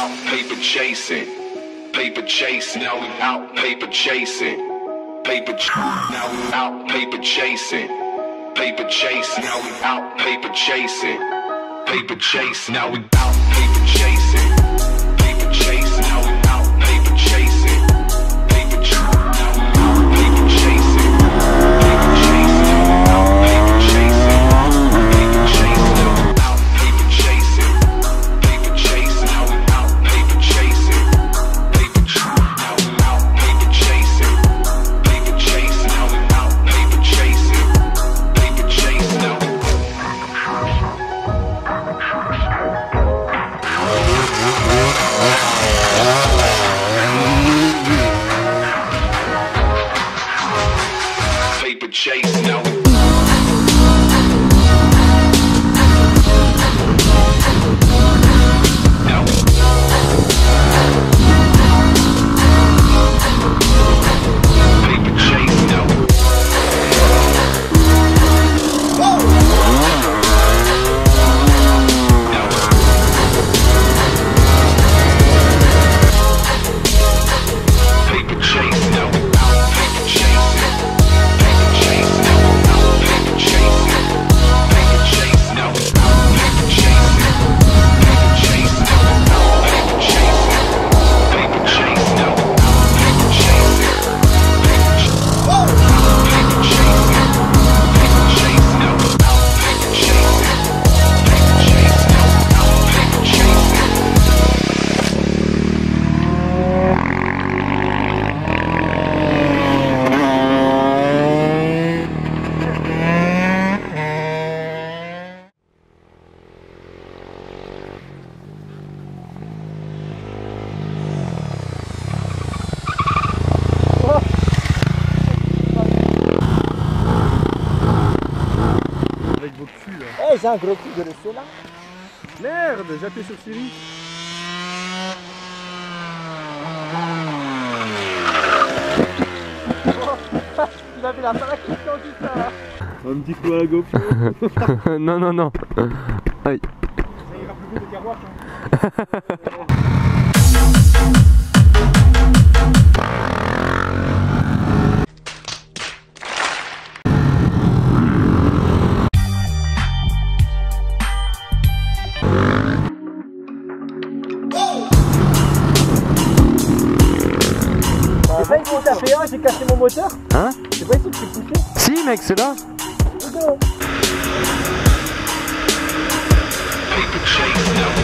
out paper chasing. Paper chasing, now we out paper chasing. Now we out paper chasing. Paper chasing, now we out paper chasing. Paper chase, now we out paper chasing. Paper chase, now we out paper chasing. Paper chase, now we out paper chasing. Paper chase, now we out paper chasing. Paper chase, now we out paper chasing. Paper chase, now we out paper chasing. Paper chase, now we out paper chasing. Paper chase, now we out paper chasing. Paper chase, now we paper chase, now we Eh, j'ai un gros coup de laisser là. Merde, j'ai appuyé sur Siri. Il avait la question tout ça là. Un petit coup à la GoPro. Non, non, non. Aïe. Ça ira plus vite au carouage. C'est pas ici que t'as fait un, j'ai cassé mon moteur. Hein? C'est pas ici que tu poussé. Si, mec, c'est là. paper chase, now